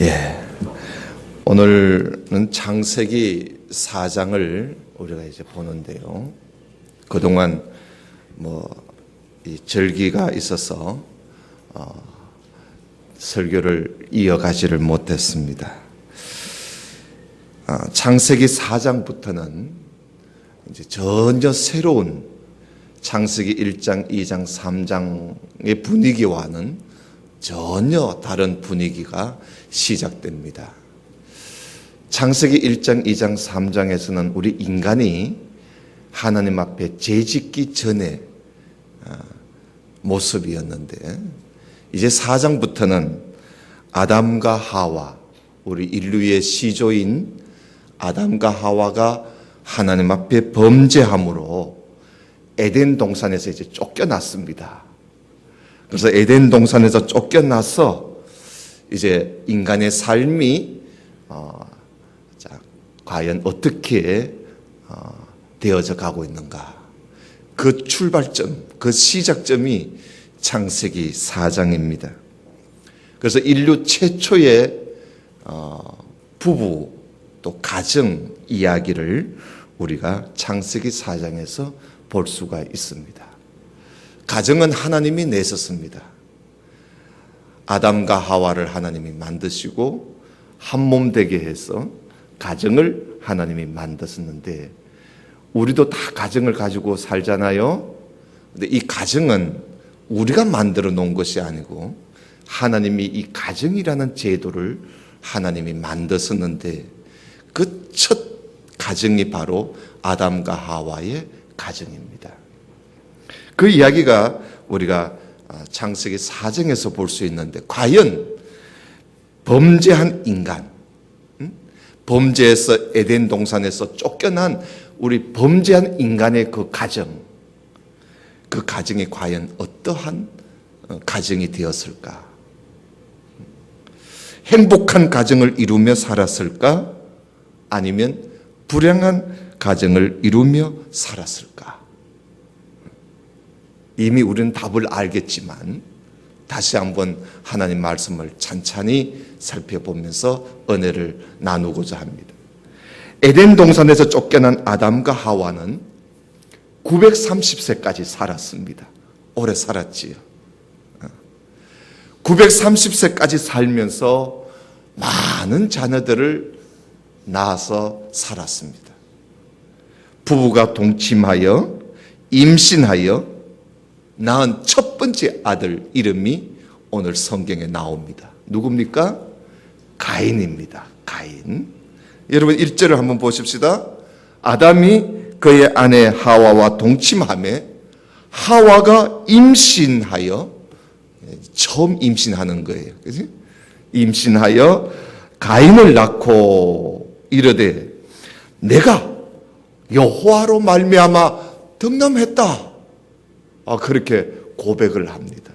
예, 오늘은 창세기 4장을 우리가 이제 보는데요. 그동안 이 절기가 있어서 설교를 이어가지를 못했습니다. 창세기 4장부터는 이제 전혀 새로운 창세기 1장, 2장, 3장의 분위기와는 전혀 다른 분위기가 시작됩니다. 창세기 1장, 2장, 3장에서는 우리 인간이 하나님 앞에 죄짓기 전에 모습이었는데, 이제 4장부터는 아담과 하와, 우리 인류의 시조인 아담과 하와가 하나님 앞에 범죄함으로 에덴 동산에서 이제 쫓겨났습니다. 그래서 에덴 동산에서 쫓겨나서 이제 인간의 삶이 과연 어떻게 되어져 가고 있는가, 그 출발점, 그 시작점이 창세기 4장입니다. 그래서 인류 최초의 부부 또 가정 이야기를 우리가 창세기 4장에서 볼 수가 있습니다. 가정은 하나님이 내셨습니다. 아담과 하와를 하나님이 만드시고 한 몸 되게 해서 가정을 하나님이 만드셨는데, 우리도 다 가정을 가지고 살잖아요. 근데 이 가정은 우리가 만들어 놓은 것이 아니고 하나님이 이 가정이라는 제도를 하나님이 만드셨는데, 그 첫 가정이 바로 아담과 하와의 가정입니다. 그 이야기가 우리가 창세기 4장에서 볼 수 있는데, 과연 범죄한 인간, 범죄에서 에덴 동산에서 쫓겨난 우리 범죄한 인간의 그 가정, 그 가정이 과연 어떠한 가정이 되었을까? 행복한 가정을 이루며 살았을까? 아니면 불행한 가정을 이루며 살았을까? 이미 우리는 답을 알겠지만 다시 한번 하나님 말씀을 찬찬히 살펴보면서 은혜를 나누고자 합니다. 에덴 동산에서 쫓겨난 아담과 하와는 930세까지 살았습니다. 오래 살았지요. 930세까지 살면서 많은 자녀들을 낳아서 살았습니다. 부부가 동침하여 임신하여 낳은 첫 번째 아들 이름이 오늘 성경에 나옵니다. 누굽니까? 가인입니다. 가인. 여러분 1절을 한번 보십시다. 아담이 그의 아내 하와와 동침하며 하와가 임신하여, 처음 임신하는 거예요. 그치? 임신하여 가인을 낳고 이르되 내가 여호와로 말미암아 득남했다. 그렇게 고백을 합니다.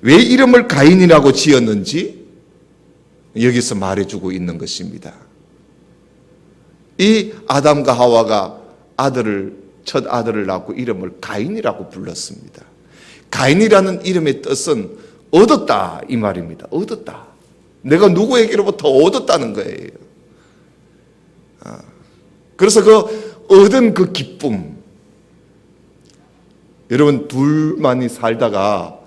왜 이름을 가인이라고 지었는지 여기서 말해주고 있는 것입니다. 이 아담과 하와가 첫 아들을 낳고 이름을 가인이라고 불렀습니다. 가인이라는 이름의 뜻은 얻었다 이 말입니다. 얻었다. 내가 누구에게로부터 얻었다는 거예요. 그래서 그 얻은 그 기쁨, 여러분 둘만이 살다가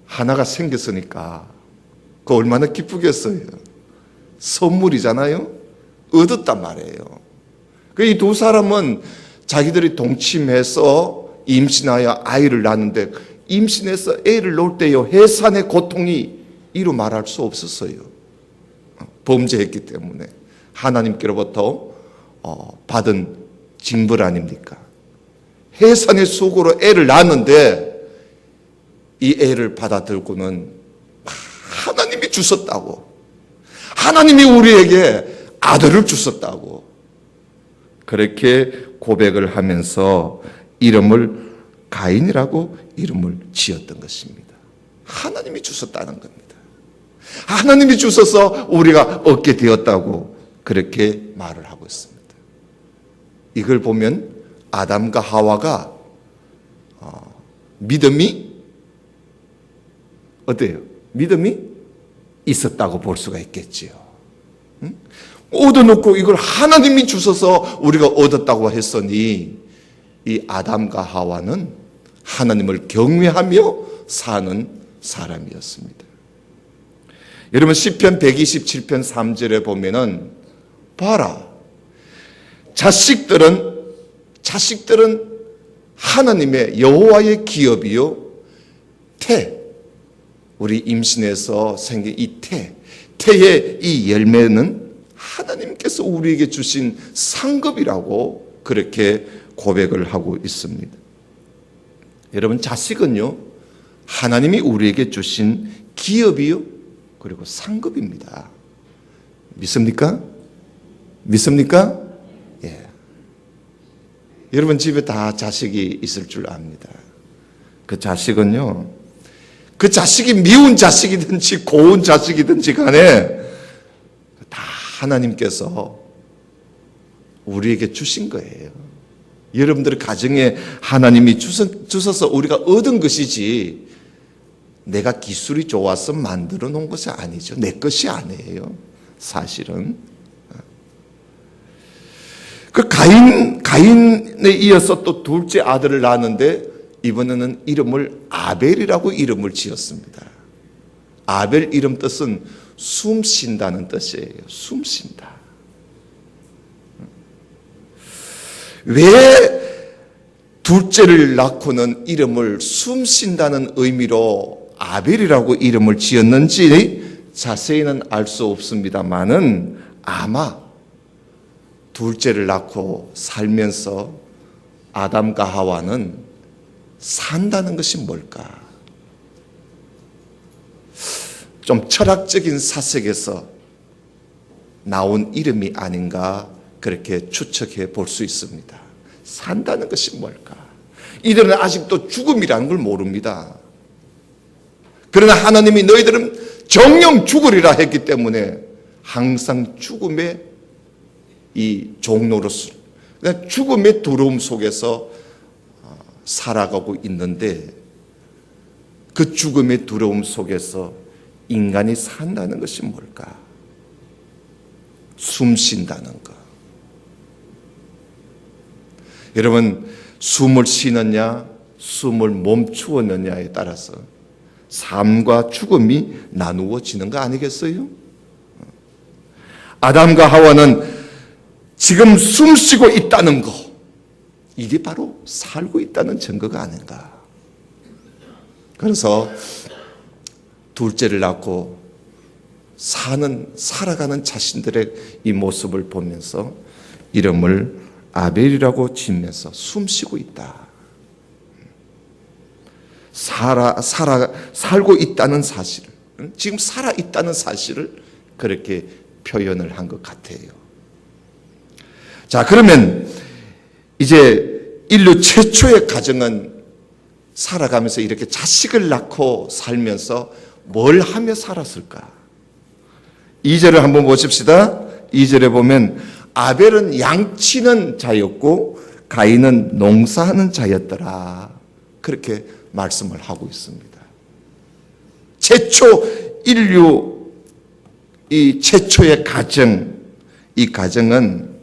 하나가 생겼으니까 그 얼마나 기쁘겠어요. 선물이잖아요. 얻었단 말이에요. 이 두 사람은 자기들이 동침해서 임신하여 아이를 낳는데, 임신해서 애를 낳을 때요 해산의 고통이 이루 말할 수 없었어요. 범죄했기 때문에 하나님께로부터 받은 징벌 아닙니까? 해산의 속으로 애를 낳았는데 이 애를 받아들고는 하나님이 주셨다고, 하나님이 우리에게 아들을 주셨다고 그렇게 고백을 하면서 이름을 가인이라고 이름을 지었던 것입니다. 하나님이 주셨다는 겁니다. 하나님이 주셔서 우리가 얻게 되었다고 그렇게 말을 하고 있습니다. 이걸 보면 아담과 하와가 믿음이 어때요? 믿음이 있었다고 볼 수가 있겠지요. 응? 얻어놓고 이걸 하나님이 주셔서 우리가 얻었다고 했으니 이 아담과 하와는 하나님을 경외하며 사는 사람이었습니다. 여러분 시편 127편 3절에 보면은 봐라, 자식들은 하나님의 여호와의 기업이요 태, 우리 임신해서 생긴 이 태의 이 열매는 하나님께서 우리에게 주신 상급이라고 그렇게 고백을 하고 있습니다. 여러분 자식은요 하나님이 우리에게 주신 기업이요 그리고 상급입니다. 믿습니까? 믿습니까? 예. 여러분 집에 다 자식이 있을 줄 압니다. 그 자식은요, 그 자식이 미운 자식이든지 고운 자식이든지 간에 다 하나님께서 우리에게 주신 거예요. 여러분들 가정에 하나님이 주셔서 우리가 얻은 것이지 내가 기술이 좋아서 만들어 놓은 것이 아니죠. 내 것이 아니에요. 사실은. 그 가인에 이어서 또 둘째 아들을 낳았는데 이번에는 이름을 아벨이라고 이름을 지었습니다. 아벨 이름 뜻은 숨쉰다는 뜻이에요. 숨쉰다. 왜 둘째를 낳고는 이름을 숨쉰다는 의미로 아벨이라고 이름을 지었는지 자세히는 알 수 없습니다만은 아마 둘째를 낳고 살면서 아담과 하와는 산다는 것이 뭘까? 좀 철학적인 사색에서 나온 이름이 아닌가 그렇게 추측해 볼 수 있습니다. 산다는 것이 뭘까? 이들은 아직도 죽음이라는 걸 모릅니다. 그러나 하나님이 너희들은 정령 죽으리라 했기 때문에 항상 죽음의 이 종로로서 죽음의 두려움 속에서 살아가고 있는데 그 죽음의 두려움 속에서 인간이 산다는 것이 뭘까? 숨 쉰다는 것. 여러분 숨을 쉬느냐 숨을 멈추었느냐에 따라서 삶과 죽음이 나누어지는 거 아니겠어요? 아담과 하와는 지금 숨 쉬고 있다는 거, 이게 바로 살고 있다는 증거가 아닌가. 그래서 둘째를 낳고 살아가는 자신들의 이 모습을 보면서 이름을 아벨이라고 지면서 숨 쉬고 있다. 살고 있다는 사실을, 지금 살아있다는 사실을 그렇게 표현을 한 것 같아요. 자, 그러면 이제 인류 최초의 가정은 살아가면서 이렇게 자식을 낳고 살면서 뭘 하며 살았을까? 2절을 한번 보십시다. 2절에 보면 아벨은 양치는 자였고 가인은 농사하는 자였더라. 그렇게 말씀을 하고 있습니다. 인류 이 최초의 가정, 이 가정은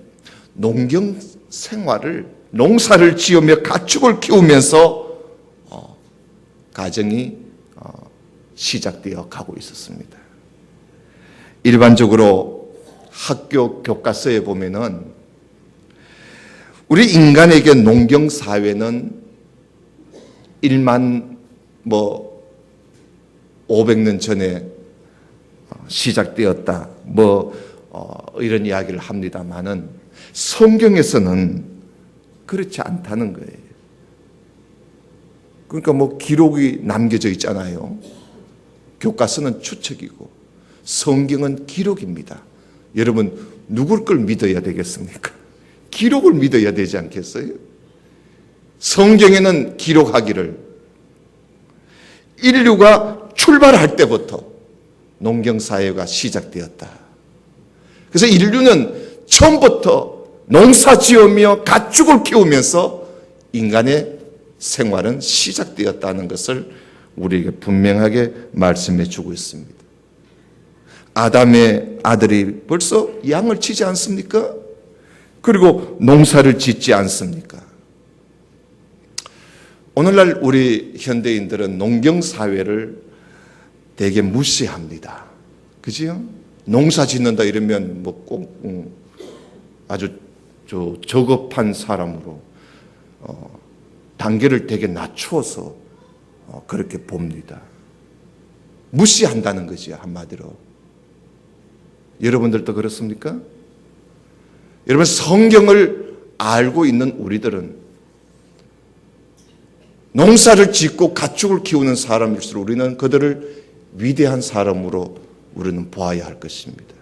농경 생활을, 농사를 지으며 가축을 키우면서 가정이 시작되어 가고 있었습니다. 일반적으로 학교 교과서에 보면은 우리 인간에게 농경 사회는 1만 500년 전에 시작되었다. 이런 이야기를 합니다만은 성경에서는 그렇지 않다는 거예요. 그러니까 기록이 남겨져 있잖아요. 교과서는 추측이고 성경은 기록입니다. 여러분 누굴 걸 믿어야 되겠습니까? 기록을 믿어야 되지 않겠어요? 성경에는 기록하기를 인류가 출발할 때부터 농경사회가 시작되었다. 그래서 인류는 처음부터 농사 지으며 가축을 키우면서 인간의 생활은 시작되었다는 것을 우리에게 분명하게 말씀해 주고 있습니다. 아담의 아들이 벌써 양을 치지 않습니까? 그리고 농사를 짓지 않습니까? 오늘날 우리 현대인들은 농경사회를 되게 무시합니다. 그지요? 농사 짓는다 이러면 뭐 꼭 아주 저급한 사람으로 단계를 되게 낮추어서 그렇게 봅니다. 무시한다는 거지, 한마디로. 여러분들도 그렇습니까? 여러분, 성경을 알고 있는 우리들은 농사를 짓고 가축을 키우는 사람일수록 우리는 그들을 위대한 사람으로 우리는 보아야 할 것입니다.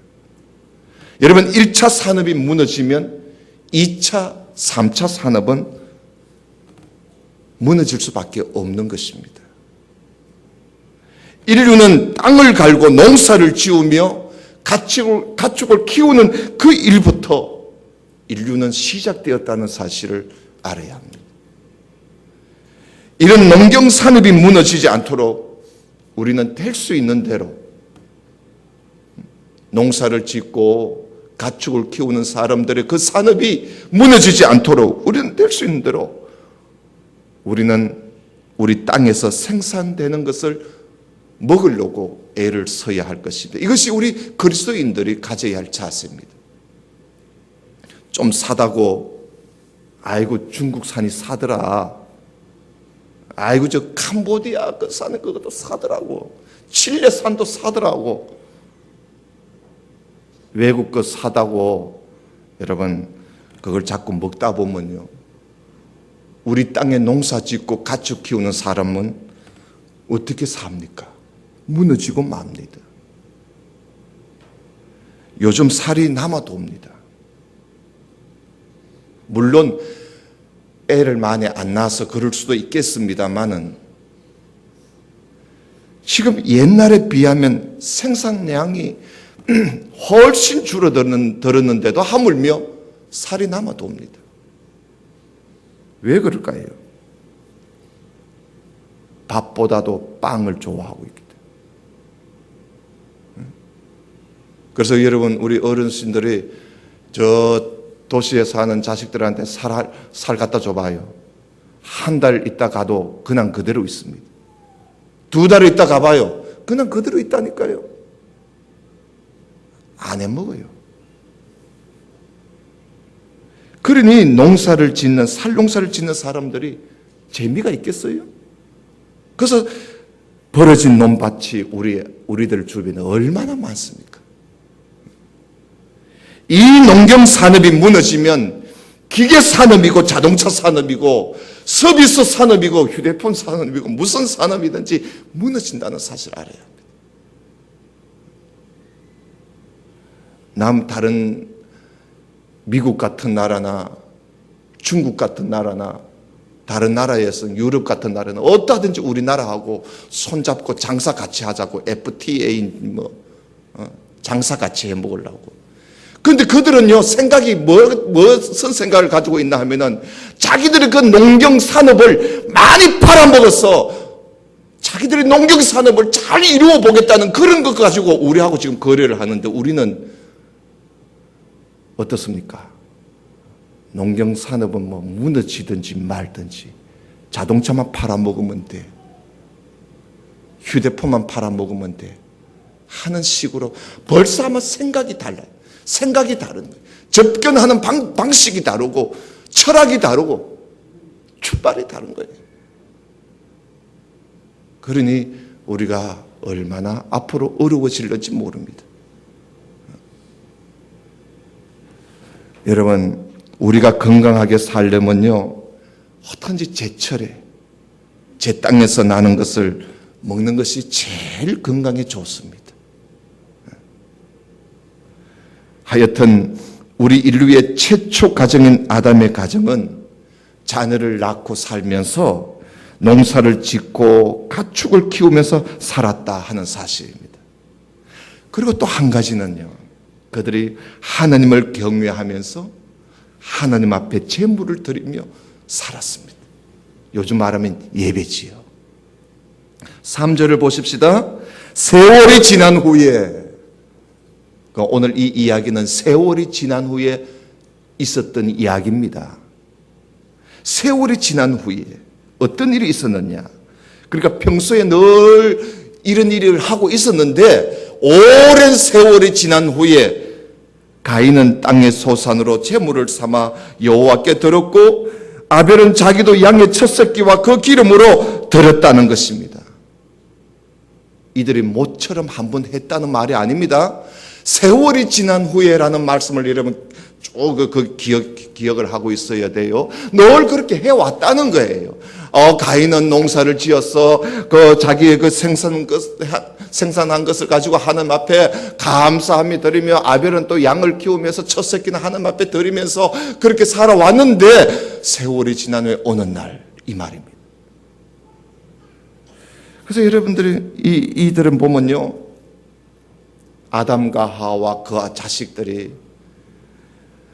여러분, 1차 산업이 무너지면 2차, 3차 산업은 무너질 수밖에 없는 것입니다. 인류는 땅을 갈고 농사를 지으며 가축을 키우는 그 일부터 인류는 시작되었다는 사실을 알아야 합니다. 이런 농경산업이 무너지지 않도록 우리는 될 수 있는 대로 농사를 짓고 가축을 키우는 사람들의 그 산업이 무너지지 않도록 우리는 될 수 있는 대로 우리는 우리 땅에서 생산되는 것을 먹으려고 애를 써야 할 것입니다. 이것이 우리 그리스도인들이 가져야 할 자세입니다. 좀 사다고 아이고 중국산이 사더라, 아이고 저 캄보디아 그 산에 그것도 사더라고, 칠레산도 사더라고, 외국 거 사다고 여러분 그걸 자꾸 먹다 보면요, 우리 땅에 농사 짓고 가축 키우는 사람은 어떻게 삽니까? 무너지고 맙니다. 요즘 살이 남아도 옵니다. 물론 애를 많이 안 낳아서 그럴 수도 있겠습니다만은 지금 옛날에 비하면 생산량이 훨씬 줄어들었는데도 하물며 살이 남아도 옵니다. 왜 그럴까요? 밥보다도 빵을 좋아하고 있기 때문에. 그래서 여러분, 우리 어르신들이 저 도시에 사는 자식들한테 살 갖다 줘봐요. 한 달 있다 가도 그냥 그대로 있습니다. 2달 있다 가봐요. 그냥 그대로 있다니까요. 안 해먹어요. 그러니 쌀농사를 짓는 사람들이 재미가 있겠어요? 그래서 벌어진 논밭이 우리들 주변에 얼마나 많습니까? 이 농경 산업이 무너지면 기계 산업이고 자동차 산업이고 서비스 산업이고 휴대폰 산업이고 무슨 산업이든지 무너진다는 사실을 알아야 합니다. 다른 미국 같은 나라나 중국 같은 나라나 다른 나라에서 유럽 같은 나라는 어떠하든지 우리나라하고 손잡고 장사 같이 하자고 FTA 장사 같이 해 먹으려고. 그런데 그들은요, 생각이 무슨 생각을 가지고 있나 하면은 자기들이 그 농경 산업을 많이 팔아먹어서 자기들이 농경 산업을 잘 이루어 보겠다는 그런 것 가지고 우리하고 지금 거래를 하는데, 우리는 어떻습니까? 농경 산업은 뭐 무너지든지 말든지 자동차만 팔아먹으면 돼, 휴대폰만 팔아먹으면 돼 하는 식으로 벌써 아마 생각이 달라요. 생각이 다른 거예요. 접근하는 방식이 다르고 철학이 다르고 출발이 다른 거예요. 그러니 우리가 얼마나 앞으로 어려워질는지 모릅니다. 여러분, 우리가 건강하게 살려면요, 어떤지 제철에 제 땅에서 나는 것을 먹는 것이 제일 건강에 좋습니다. 하여튼 우리 인류의 최초 가정인 아담의 가정은 자녀를 낳고 살면서 농사를 짓고 가축을 키우면서 살았다 하는 사실입니다. 그리고 또 한 가지는요, 그들이 하나님을 경외하면서 하나님 앞에 제물을 드리며 살았습니다. 요즘 말하면 예배지요. 3절을 보십시다. 세월이 지난 후에 오늘 이 이야기는 세월이 지난 후에 있었던 이야기입니다. 세월이 지난 후에 어떤 일이 있었느냐? 그러니까 평소에 늘 이런 일을 하고 있었는데 오랜 세월이 지난 후에 가인은 땅의 소산으로 제물을 삼아 여호와께 드렸고 아벨은 자기도 양의 첫 새끼와 그 기름으로 드렸다는 것입니다. 이들이 모처럼 한번 했다는 말이 아닙니다. 세월이 지난 후에라는 말씀을 여러분 쭉 기억을 하고 있어야 돼요. 늘 그렇게 해왔다는 거예요. 가인은 농사를 지어서 자기의 생산한 것을 가지고 하나님 앞에 감사함이 드리며 아벨은 또 양을 키우면서 첫 새끼는 하나님 앞에 드리면서 그렇게 살아왔는데 세월이 지난 후에 어느 날 이 말입니다. 그래서 여러분들이 이들은 보면요, 아담과 하와 그 자식들이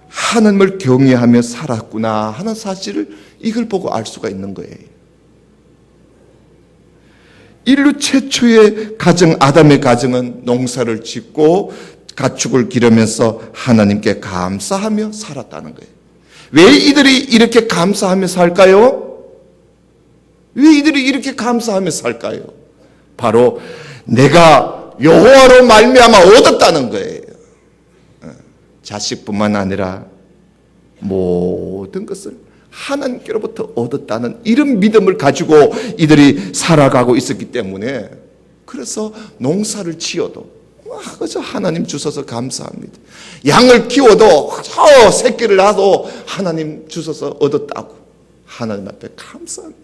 하나님을 경외하며 살았구나 하는 사실을 이걸 보고 알 수가 있는 거예요. 인류 최초의 가정, 아담의 가정은 농사를 짓고 가축을 기르면서 하나님께 감사하며 살았다는 거예요. 왜 이들이 이렇게 감사하며 살까요? 왜 이들이 이렇게 감사하며 살까요? 바로 내가 여호와로 말미암아 얻었다는 거예요. 자식뿐만 아니라 모든 것을 하나님께로부터 얻었다는 이런 믿음을 가지고 이들이 살아가고 있었기 때문에 그래서 농사를 지어도 그저 하나님 주셔서 감사합니다. 양을 키워도 새끼를 낳아도 하나님 주셔서 얻었다고 하나님 앞에 감사합니다.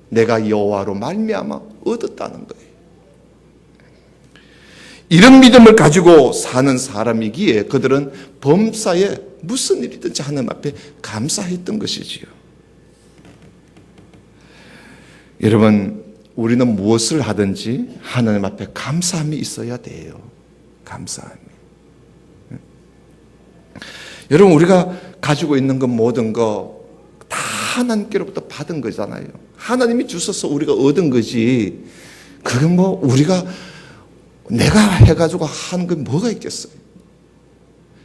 내가 여호와로 말미암아 얻었다는 거예요. 이런 믿음을 가지고 사는 사람이기에 그들은 범사에 무슨 일이든지 하나님 앞에 감사했던 것이지요. 여러분, 우리는 무엇을 하든지 하나님 앞에 감사함이 있어야 돼요. 감사함이. 여러분, 우리가 가지고 있는 것 모든 거 다 하나님께로부터 받은 거잖아요. 하나님이 주셔서 우리가 얻은 거지. 그건 뭐 우리가 내가 해가지고 한 건 뭐가 있겠어요?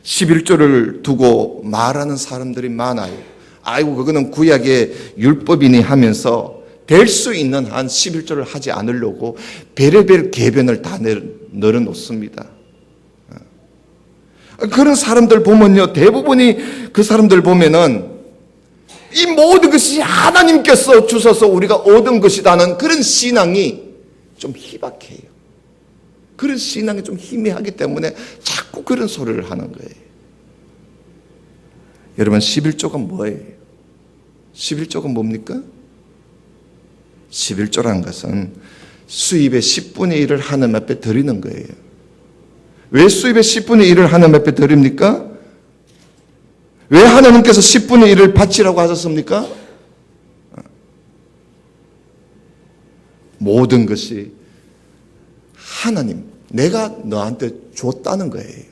11조를 두고 말하는 사람들이 많아요. 아이고 그거는 구약의 율법이니 하면서 될 수 있는 한 11조를 하지 않으려고 별의별 개변을 다 늘어놓습니다. 그런 사람들 보면요, 대부분이 그 사람들 보면은 이 모든 것이 하나님께서 주셔서 우리가 얻은 것이라는 그런 신앙이 좀 희박해요. 그런 신앙이 좀 희미하기 때문에 자꾸 그런 소리를 하는 거예요. 여러분, 11조가 뭐예요? 11조가 뭡니까? 11조라는 것은 수입의 10분의 1을 하나님 앞에 드리는 거예요. 왜 수입의 10분의 1을 하나님 앞에 드립니까? 왜 하나님께서 10분의 1을 바치라고 하셨습니까? 모든 것이 하나님, 내가 너한테 줬다는 거예요.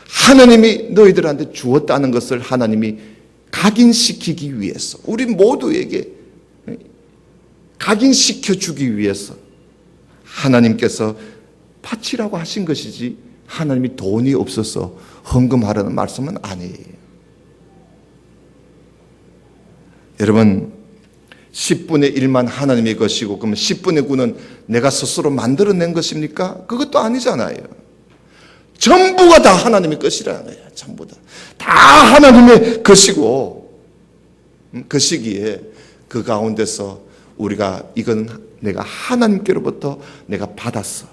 하나님이 너희들한테 주었다는 것을 하나님이 각인시키기 위해서, 우리 모두에게 각인시켜주기 위해서 하나님께서 바치라고 하신 것이지 하나님이 돈이 없어서 헌금하라는 말씀은 아니에요. 여러분, 10분의 1만 하나님의 것이고 그러면 10분의 9는 내가 스스로 만들어낸 것입니까? 그것도 아니잖아요. 전부가 다 하나님의 것이라는 거예요. 전부 다 하나님의 것이고 그 시기에 그 가운데서 우리가 이건 내가 하나님께로부터 내가 받았어,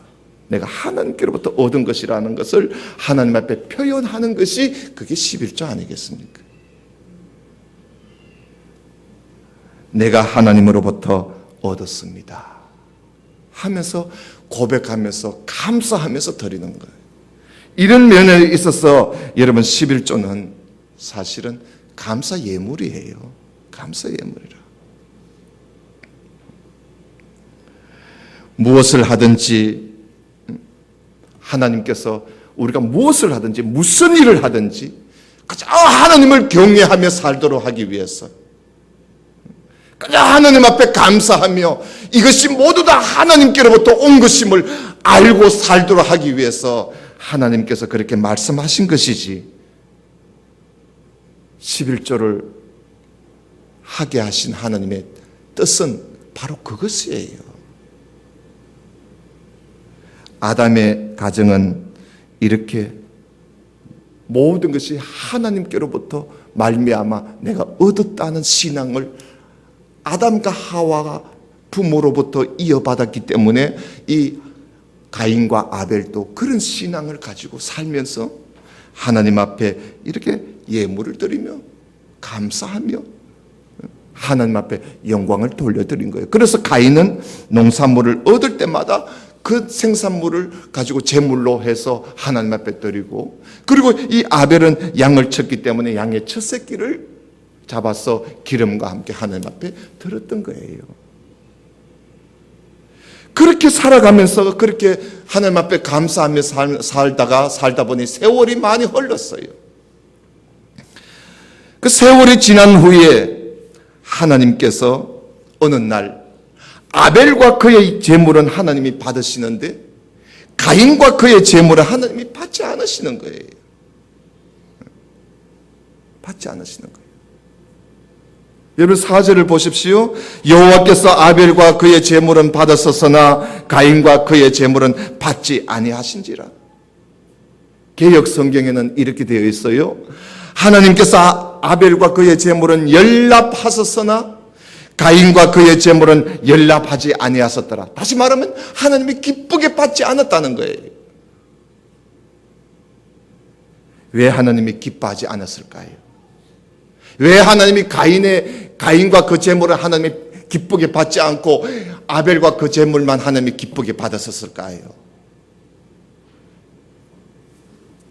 내가 하나님께로부터 얻은 것이라는 것을 하나님 앞에 표현하는 것이 그게 11조 아니겠습니까? 내가 하나님으로부터 얻었습니다 하면서 고백하면서 감사하면서 드리는 거예요. 이런 면에 있어서 여러분 11조는 사실은 감사 예물이에요. 감사 예물이라. 무엇을 하든지 하나님께서 우리가 무엇을 하든지 무슨 일을 하든지 그저 하나님을 경외하며 살도록 하기 위해서 그저 하나님 앞에 감사하며 이것이 모두 다 하나님께로부터 온 것임을 알고 살도록 하기 위해서 하나님께서 그렇게 말씀하신 것이지 11조를 하게 하신 하나님의 뜻은 바로 그것이에요. 아담의 가정은 이렇게 모든 것이 하나님께로부터 말미암아 내가 얻었다는 신앙을 아담과 하와가 부모로부터 이어받았기 때문에 이 가인과 아벨도 그런 신앙을 가지고 살면서 하나님 앞에 이렇게 예물을 드리며 감사하며 하나님 앞에 영광을 돌려드린 거예요. 그래서 가인은 농산물을 얻을 때마다 그 생산물을 가지고 제물로 해서 하나님 앞에 드리고, 그리고 이 아벨은 양을 쳤기 때문에 양의 첫 새끼를 잡아서 기름과 함께 하나님 앞에 드렸던 거예요. 그렇게 살아가면서 그렇게 하나님 앞에 감사하며 살다 보니 세월이 많이 흘렀어요. 그 세월이 지난 후에 하나님께서 어느 날 아벨과 그의 제물은 하나님이 받으시는데 가인과 그의 제물은 하나님이 받지 않으시는 거예요. 받지 않으시는 거예요. 여러분 4절을 보십시오. 여호와께서 아벨과 그의 제물은 받았었으나 가인과 그의 제물은 받지 아니하신지라. 개역 성경에는 이렇게 되어 있어요. 하나님께서 아벨과 그의 제물은 연락하셨으나 가인과 그의 제물은 연락하지 아니하셨더라. 다시 말하면 하나님이 기쁘게 받지 않았다는 거예요. 왜 하나님이 기뻐하지 않았을까요? 왜 하나님이 가인과 그 제물을 하나님이 기쁘게 받지 않고 아벨과 그 제물만 하나님이 기쁘게 받았었을까요?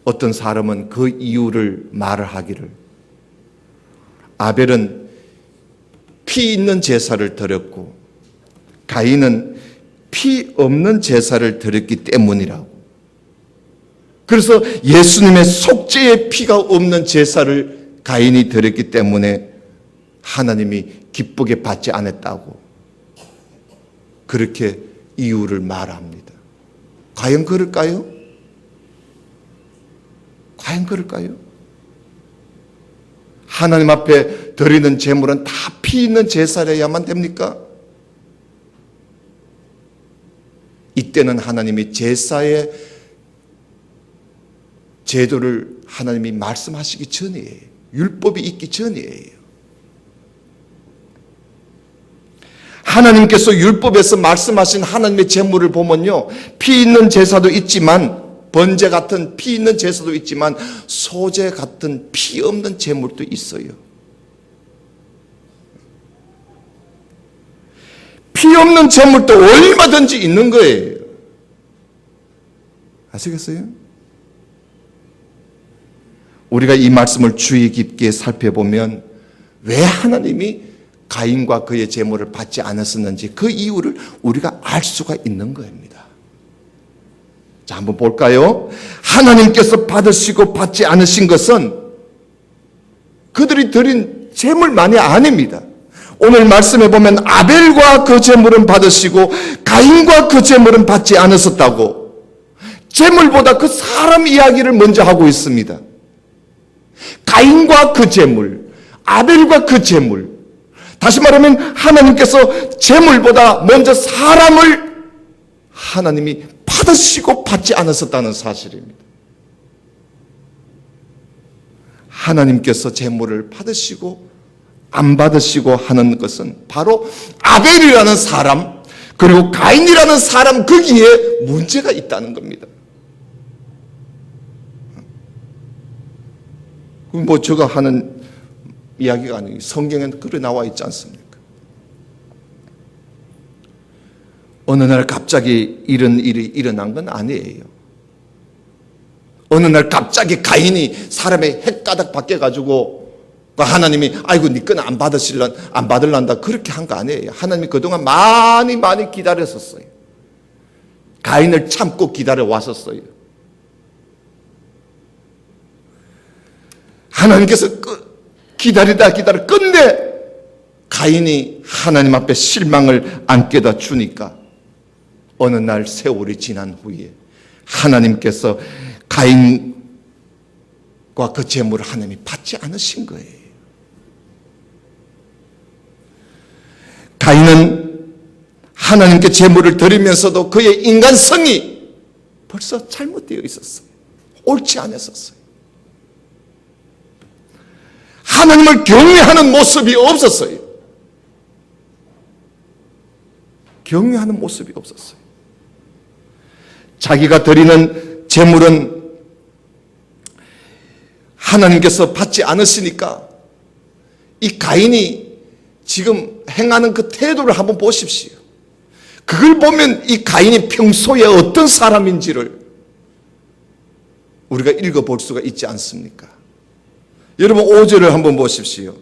어떤 사람은 그 이유를 말을 하기를, 아벨은 피 있는 제사를 드렸고 가인은 피 없는 제사를 드렸기 때문이라고. 그래서 예수님의 속죄의 피가 없는 제사를 가인이 드렸기 때문에 하나님이 기쁘게 받지 않았다고 그렇게 이유를 말합니다. 과연 그럴까요? 과연 그럴까요? 하나님 앞에 드리는 제물은 다 피 있는 제사여야만 됩니까? 이때는 하나님이 제사의 제도를 하나님이 말씀하시기 전이에요. 율법이 있기 전이에요. 하나님께서 율법에서 말씀하신 하나님의 제물을 보면요, 피 있는 제사도 있지만, 번제 같은 피 있는 제사도 있지만 소제 같은 피 없는 제물도 있어요. 피 없는 제물도 얼마든지 있는 거예요. 아시겠어요? 우리가 이 말씀을 주의 깊게 살펴보면 왜 하나님이 가인과 그의 제물을 받지 않았었는지 그 이유를 우리가 알 수가 있는 겁니다. 자, 한번 볼까요? 하나님께서 받으시고 받지 않으신 것은 그들이 드린 제물만이 아닙니다. 오늘 말씀해 보면 아벨과 그 제물은 받으시고 가인과 그 제물은 받지 않으셨다고 제물보다 그 사람 이야기를 먼저 하고 있습니다. 가인과 그 제물, 아벨과 그 제물. 다시 말하면 하나님께서 제물보다 먼저 사람을 하나님이 받으시고 받지 않으셨다는 사실입니다. 하나님께서 제물을 받으시고 안 받으시고 하는 것은 바로 아벨이라는 사람 그리고 가인이라는 사람 거기에 문제가 있다는 겁니다. 뭐 제가 하는 이야기가 아니에요. 성경에는 그래 나와 있지 않습니까? 어느 날 갑자기 이런 일이 일어난 건 아니에요. 어느 날 갑자기 가인이 사람의 헷가닥 바뀌어가지고 하나님이 아이고 네 건 안 받을란다 그렇게 한 거 아니에요. 하나님이 그동안 많이 기다렸었어요. 가인을 참고 기다려 왔었어요. 하나님께서 기다리다 끝내 가인이 하나님 앞에 실망을 안겨다 주니까 어느 날 세월이 지난 후에 하나님께서 가인과 그 제물을 하나님이 받지 않으신 거예요. 가인은 하나님께 제물을 드리면서도 그의 인간성이 벌써 잘못되어 있었어요. 옳지 않았었어요. 하나님을 경외하는 모습이 없었어요. 경외하는 모습이 없었어요. 자기가 드리는 제물은 하나님께서 받지 않으시니까 이 가인이 지금 행하는 그 태도를 한번 보십시오. 그걸 보면 이 가인이 평소에 어떤 사람인지를 우리가 읽어볼 수가 있지 않습니까? 여러분 5절을 한번 보십시오.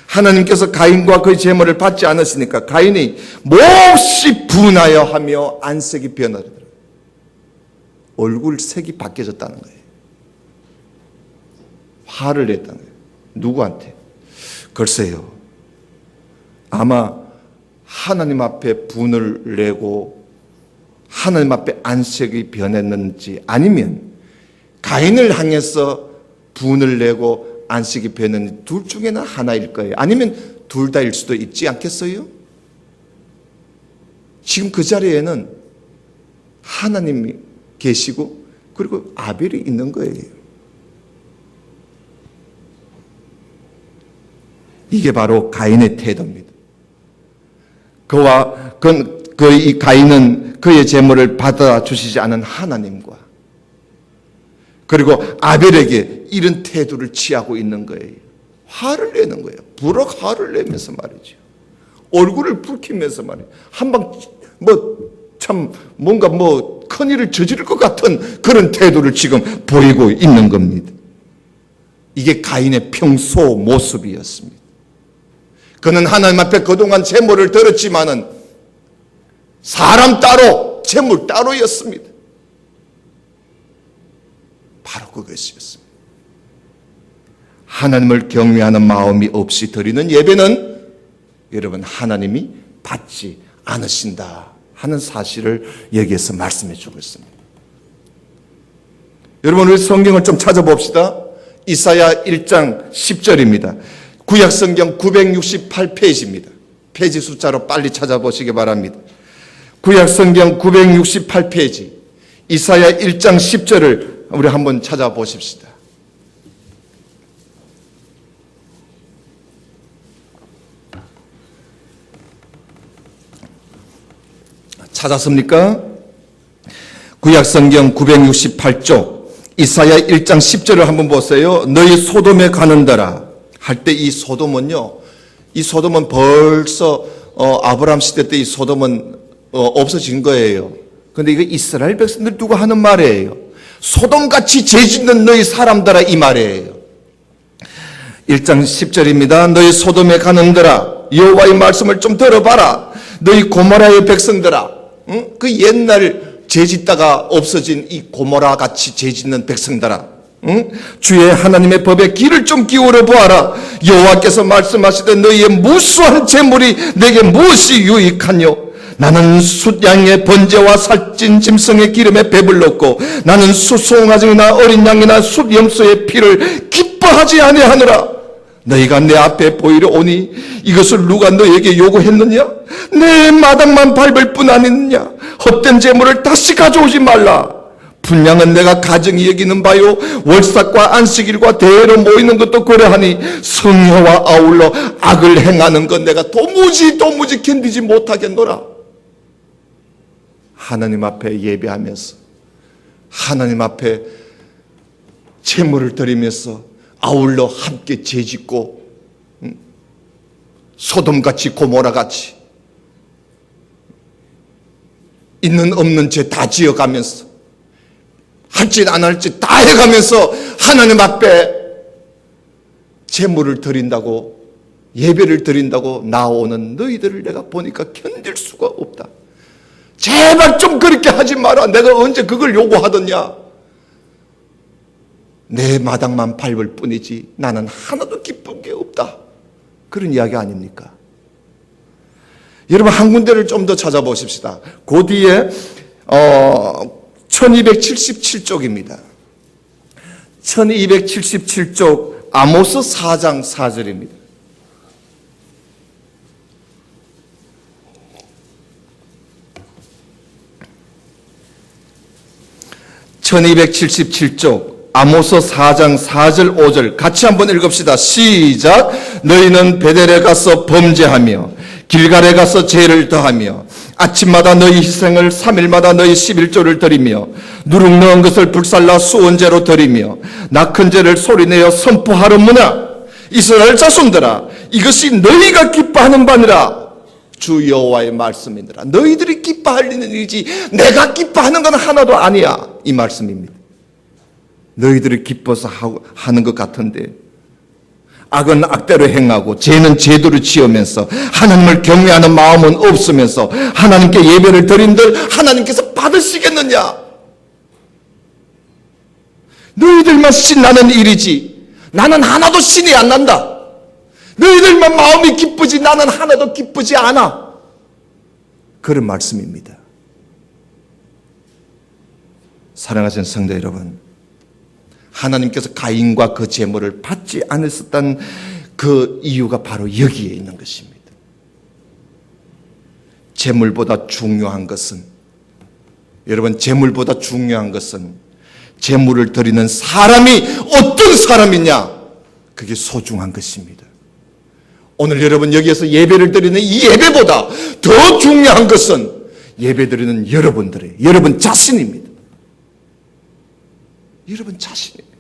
하나님께서 가인과 그의 제물을 받지 않으시니까 가인이 몹시 분하여 하며 안색이 변하더라. 얼굴 색이 바뀌어졌다는 거예요. 화를 냈다는 거예요. 누구한테? 글쎄요. 아마 하나님 앞에 분을 내고 하나님 앞에 안색이 변했는지 아니면 가인을 향해서 분을 내고 안색이 변했는지 둘 중에는 하나일 거예요. 아니면 둘 다일 수도 있지 않겠어요? 지금 그 자리에는 하나님이 계시고 그리고 아벨이 있는 거예요. 이게 바로 가인의 태도입니다. 이 가인은 그의 제물을 받아주시지 않은 하나님과 그리고 아벨에게 이런 태도를 취하고 있는 거예요. 화를 내는 거예요. 부럭 화를 내면서 말이죠. 얼굴을 붉히면서 말이에요. 한방 뭔가 큰일을 저지를 것 같은 그런 태도를 지금 보이고 있는 겁니다. 이게 가인의 평소 모습이었습니다. 그는 하나님 앞에 그동안 제물을 드렸지만은 사람 따로 제물 따로였습니다. 바로 그것이었습니다. 하나님을 경외하는 마음이 없이 드리는 예배는 여러분 하나님이 받지 않으신다 하는 사실을 여기에서 말씀해 주고 있습니다. 여러분 우리 성경을 좀 찾아봅시다. 이사야 1장 10절입니다. 구약성경 968페이지입니다. 페이지 숫자로 빨리 찾아보시기 바랍니다. 구약성경 968페이지 이사야 1장 10절을 우리 한번 찾아보십시다. 찾았습니까? 구약성경 968쪽 이사야 1장 10절을 한번 보세요. 너희 소돔에 가는더라 할 때 이 소돔은요, 이 소돔은 벌써 아브라함 시대 때 이 소돔은 없어진 거예요. 그런데 이거 이스라엘 백성들 두고 하는 말이에요. 소돔같이 죄짓는 너희 사람들아 이 말이에요. 1장 10절입니다. 너희 소돔에 가는더라 여호와의 말씀을 좀 들어봐라. 너희 고모라의 백성들아, 응? 그 옛날 죄짓다가 없어진 이 고모라같이 죄짓는 백성들아, 응? 주의 하나님의 법에 귀를 좀 기울여 보아라. 여호와께서 말씀하시되 너희의 무수한 재물이 내게 무엇이 유익하뇨? 나는 숫양의 번제와 살찐 짐승의 기름에 배불렀고 나는 수송아지나 어린 양이나 숫염소의 피를 기뻐하지 아니하노라. 너희가 내 앞에 보이려 오니 이것을 누가 너에게 요구했느냐? 내 마당만 밟을 뿐 아니느냐? 헛된 재물을 다시 가져오지 말라. 분량은 내가 가정이 여기는 바요 월삭과 안식일과 대회로 모이는 것도 그러하니 성회와 아울러 악을 행하는 것 내가 도무지 견디지 못하겠노라. 하나님 앞에 예배하면서 하나님 앞에 제물을 드리면서 아울러 함께 죄짓고 소돔같이 고모라같이 있는 없는 죄 다 지어가면서 할지 안 할지 다 해가면서 하나님 앞에 제물을 드린다고 예배를 드린다고 나오는 너희들을 내가 보니까 견딜 수가 없다. 제발 좀 그렇게 하지 마라. 내가 언제 그걸 요구하더냐. 내 마당만 밟을 뿐이지 나는 하나도 기쁜 게 없다. 그런 이야기 아닙니까? 여러분 한 군데를 좀 더 찾아보십시다. 그 뒤에 1277쪽입니다. 1277쪽 아모스 4장 4절입니다. (1277쪽) 아모스 4장 4절 5절 같이 한번 읽읍시다. 시작. 너희는 베델에 가서 범죄하며 길갈에 가서 죄를 더하며 아침마다 너희 희생을 3일마다 너희 11조를 드리며 누룩 넣은 것을 불살라 수원제로 드리며 낙헌 죄를 소리내어 선포하려무나 이스라엘 자손들아 이것이 너희가 기뻐하는 바니라. 주 여호와의 말씀이니라. 너희들이 기뻐할 일이지 내가 기뻐하는 건 하나도 아니야. 이 말씀입니다. 너희들이 기뻐서 하는 것 같은데 악은 악대로 행하고 죄는 죄대로 지으면서 하나님을 경외하는 마음은 없으면서 하나님께 예배를 드린들 하나님께서 받으시겠느냐? 너희들만 신나는 일이지 나는 하나도 신이 안 난다. 너희들만 마음이 기쁘지 나는 하나도 기쁘지 않아. 그런 말씀입니다. 사랑하시는 성도 여러분, 하나님께서 가인과 그 제물을 받지 않았었던 그 이유가 바로 여기에 있는 것입니다. 제물보다 중요한 것은, 여러분 제물보다 중요한 것은 제물을 드리는 사람이 어떤 사람이냐, 그게 소중한 것입니다. 오늘 여러분 여기에서 예배를 드리는 이 예배보다 더 중요한 것은 예배 드리는 여러분 자신입니다. 여러분 자신입니다.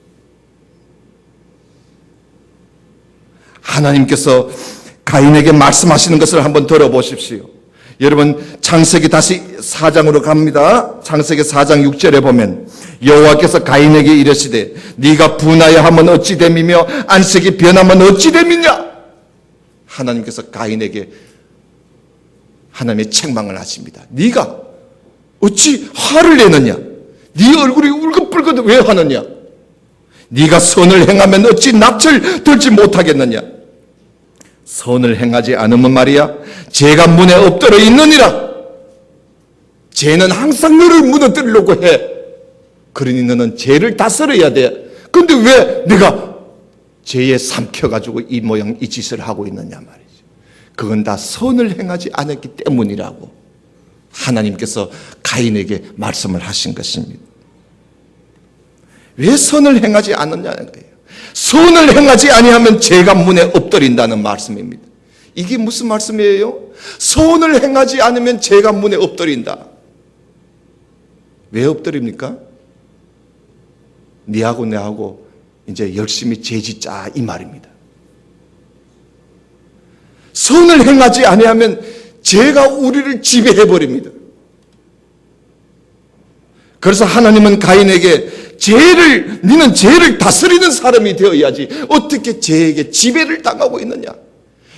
하나님께서 가인에게 말씀하시는 것을 한번 들어보십시오. 여러분 창세기 다시 4장으로 갑니다. 창세기 4장 6절에 보면 여호와께서 가인에게 이르시되 네가 분하여 하면 어찌 됨이며 안색이 변하면 어찌 됨이냐. 하나님께서 가인에게 하나님의 책망을 하십니다. 네가 어찌 화를 내느냐. 네 얼굴이 울긋불긋 왜 하느냐. 네가 선을 행하면 어찌 낯을 들지 못하겠느냐. 선을 행하지 않으면 말이야 죄가 문에 엎드려 있느니라. 죄는 항상 너를 무너뜨리려고 해. 그러니 너는 죄를 다스려야 돼. 근데 왜 네가 죄에 삼켜가지고 이 모양 이 짓을 하고 있느냐 말이죠. 그건 다 선을 행하지 않았기 때문이라고 하나님께서 가인에게 말씀을 하신 것입니다. 왜 선을 행하지 않느냐는 거예요. 선을 행하지 아니하면 죄가 문에 엎드린다는 말씀입니다. 이게 무슨 말씀이에요? 선을 행하지 않으면 죄가 문에 엎드린다. 왜 엎드립니까? 네하고 내하고 이제 열심히 죄 짓자 이 말입니다. 선을 행하지 아니하면 죄가 우리를 지배해버립니다. 그래서 하나님은 가인에게 너는 죄를 다스리는 사람이 되어야지 어떻게 죄에게 지배를 당하고 있느냐.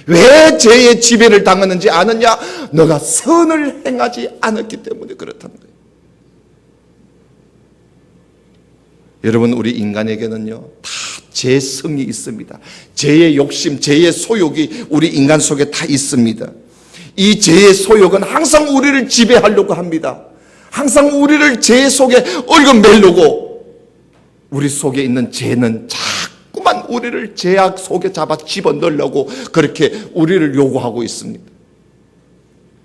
왜 죄의 지배를 당하는지 아느냐. 너가 선을 행하지 않았기 때문에 그렇다는 거예요. 여러분 우리 인간에게는요 다 죄성이 있습니다. 죄의 욕심, 죄의 소욕이 우리 인간 속에 다 있습니다. 이 죄의 소욕은 항상 우리를 지배하려고 합니다. 항상 우리를 죄 속에 얽어매려고 우리 속에 있는 죄는 자꾸만 우리를 죄악 속에 잡아 집어넣으려고 그렇게 우리를 요구하고 있습니다.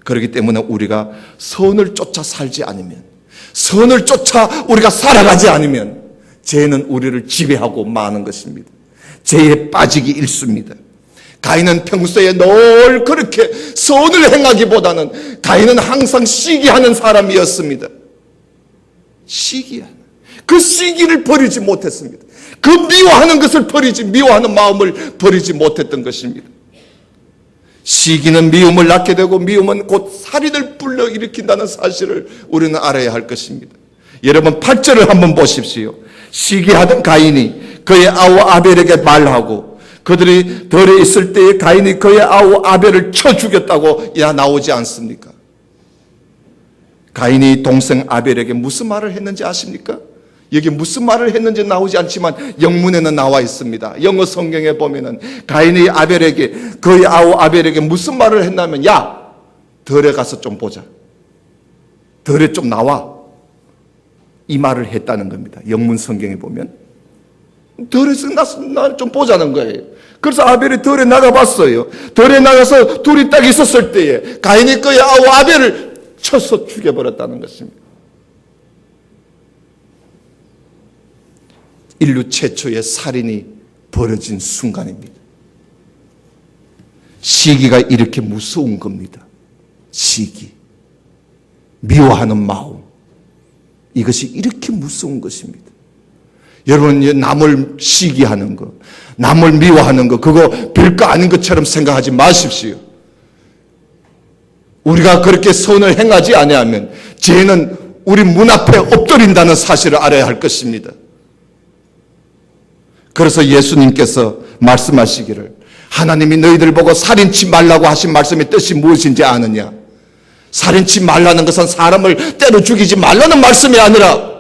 그렇기 때문에 우리가 선을 쫓아 살지 않으면, 선을 쫓아 우리가 살아가지 않으면 죄는 우리를 지배하고 마는 것입니다. 죄에 빠지기 일쑤입니다. 가인은 평소에 늘 그렇게 선을 행하기보다는 가인은 항상 시기하는 사람이었습니다. 시기하는. 그 시기를 버리지 못했습니다. 그 미워하는 것을 미워하는 마음을 버리지 못했던 것입니다. 시기는 미움을 낳게 되고 미움은 곧 살인을 불러일으킨다는 사실을 우리는 알아야 할 것입니다. 여러분 8절을 한번 보십시오. 시기하던 가인이 그의 아우 아벨에게 말하고 그들이 덜에 있을 때에 가인이 그의 아우 아벨을 쳐 죽였다고 나오지 않습니까? 가인이 동생 아벨에게 무슨 말을 했는지 아십니까? 여기 무슨 말을 했는지 나오지 않지만 영문에는 나와 있습니다. 영어 성경에 보면은 가인이 아벨에게 그의 아우 아벨에게 무슨 말을 했냐면 야 덜에 가서 좀 보자. 덜에 좀 나와. 이 말을 했다는 겁니다. 영문 성경에 보면. 덜에서 나를 좀 보자는 거예요. 그래서 아벨이 덜에 나가봤어요. 덜에 나가서 둘이 딱 있었을 때에 가인이 그의 아우 아벨을 쳐서 죽여버렸다는 것입니다. 인류 최초의 살인이 벌어진 순간입니다. 시기가 이렇게 무서운 겁니다. 시기. 미워하는 마음. 이것이 이렇게 무서운 것입니다. 여러분, 남을 시기하는 거, 남을 미워하는 거, 그거 별거 아닌 것처럼 생각하지 마십시오. 우리가 그렇게 선을 행하지 아니하면 죄는 우리 문 앞에 엎드린다는 사실을 알아야 할 것입니다. 그래서 예수님께서 말씀하시기를 하나님이 너희들 보고 살인치 말라고 하신 말씀의 뜻이 무엇인지 아느냐? 살인치 말라는 것은 사람을 때려 죽이지 말라는 말씀이 아니라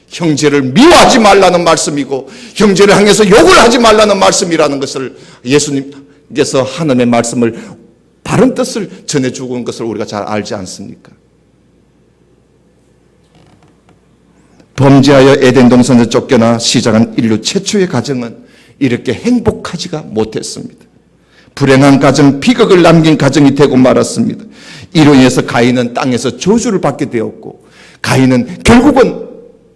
형제를 미워하지 말라는 말씀이고 형제를 향해서 욕을 하지 말라는 말씀이라는 것을 예수님께서 하나님의 말씀을 바른 뜻을 전해주고 온 것을 우리가 잘 알지 않습니까? 범죄하여 에덴 동산에서 쫓겨나 시작한 인류 최초의 가정은 이렇게 행복하지가 못했습니다. 불행한 가정, 비극을 남긴 가정이 되고 말았습니다. 이로 인해서 가인은 땅에서 저주를 받게 되었고 가인은 결국은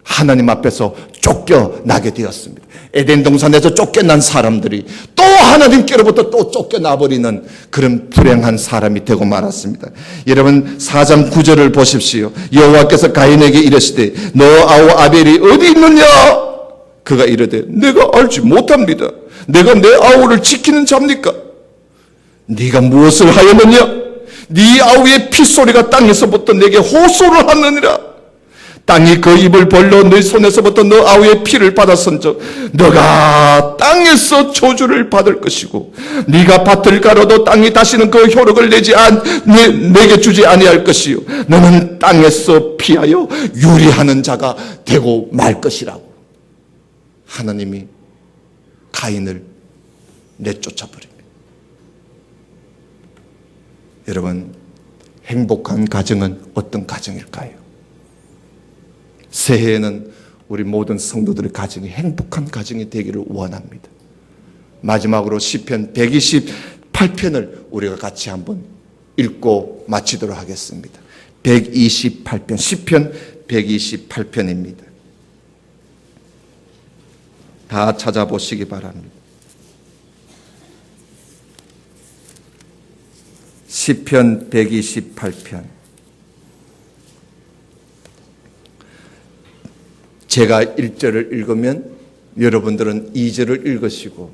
하나님 앞에서 쫓겨나게 되었습니다. 에덴 동산에서 쫓겨난 사람들이 또 하나님께로부터 또 쫓겨나버리는 그런 불행한 사람이 되고 말았습니다. 여러분 4장 9절을 보십시오. 여호와께서 가인에게 이르시되 너 아우 아벨이 어디 있느냐? 그가 이르되 내가 알지 못합니다. 내가 내 아우를 지키는 자입니까? 네가 무엇을 하였느냐? 네 아우의 핏소리가 땅에서부터 내게 호소를 하느니라. 땅이 그 입을 벌려 네 손에서부터 너 아우의 피를 받았은즉 너가 땅에서 저주를 받을 것이고 네가 밭을 가로도 땅이 다시는 그 효력을 내게 주지 아니할 것이요 너는 땅에서 피하여 유리하는 자가 되고 말 것이라고. 하나님이 가인을 내쫓아 버립니다. 여러분, 행복한 가정은 어떤 가정일까요? 새해에는 우리 모든 성도들의 가정이 행복한 가정이 되기를 원합니다. 마지막으로 시편 128편을 우리가 같이 한번 읽고 마치도록 하겠습니다. 128편, 시편 128편입니다. 다 찾아보시기 바랍니다. 시편 128편. 제가 1절을 읽으면 여러분들은 2절을 읽으시고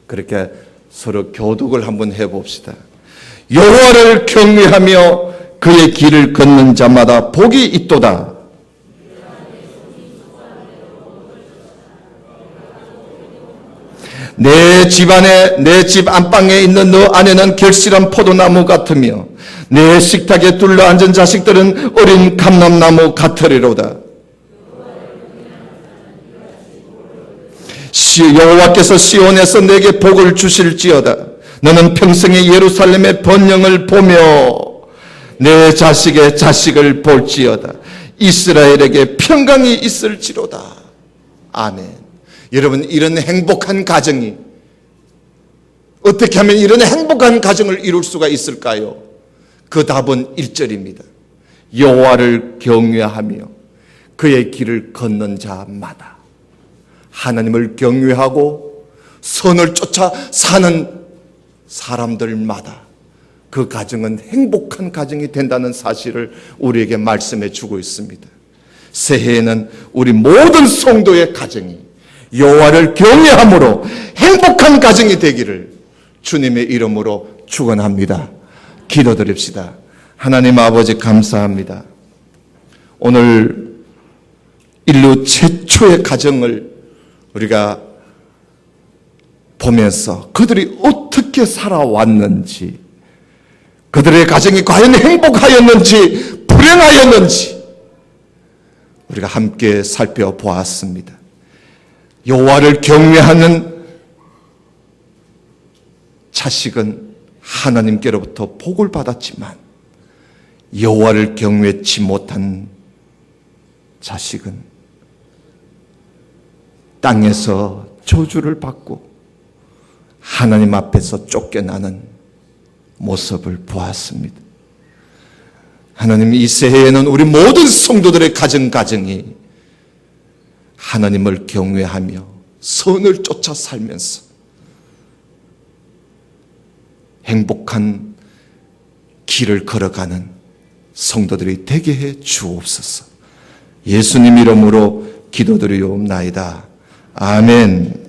그렇게 서로 교독을 한번 해봅시다. 여호와를 경외하며 그의 길을 걷는 자마다 복이 있도다. 내 집안에 내 집 안방에 있는 너 아내는 결실한 포도나무 같으며 내 식탁에 둘러앉은 자식들은 어린 감람나무 같으리로다. 여호와께서 시온에서 내게 복을 주실지어다. 너는 평생에 예루살렘의 번영을 보며 내 자식의 자식을 볼지어다. 이스라엘에게 평강이 있을지로다. 아멘. 여러분, 이런 행복한 가정이 어떻게 하면 이런 행복한 가정을 이룰 수가 있을까요? 그 답은 1절입니다. 여호와를 경외하며 그의 길을 걷는 자마다. 하나님을 경외하고 선을 쫓아 사는 사람들마다 그 가정은 행복한 가정이 된다는 사실을 우리에게 말씀해 주고 있습니다. 새해에는 우리 모든 성도의 가정이 여호와를 경외함으로 행복한 가정이 되기를 주님의 이름으로 축원합니다. 기도드립시다. 하나님 아버지 감사합니다. 오늘 인류 최초의 가정을 우리가 보면서 그들이 어떻게 살아왔는지, 그들의 가정이 과연 행복하였는지 불행하였는지 우리가 함께 살펴보았습니다. 여호와를 경외하는 자식은 하나님께로부터 복을 받았지만 여호와를 경외치 못한 자식은 땅에서 저주를 받고 하나님 앞에서 쫓겨나는 모습을 보았습니다. 하나님, 이 새해에는 우리 모든 성도들의 가정이 하나님을 경외하며 선을 쫓아 살면서 행복한 길을 걸어가는 성도들이 되게 해 주옵소서. 예수님 이름으로 기도드리옵나이다. 아멘.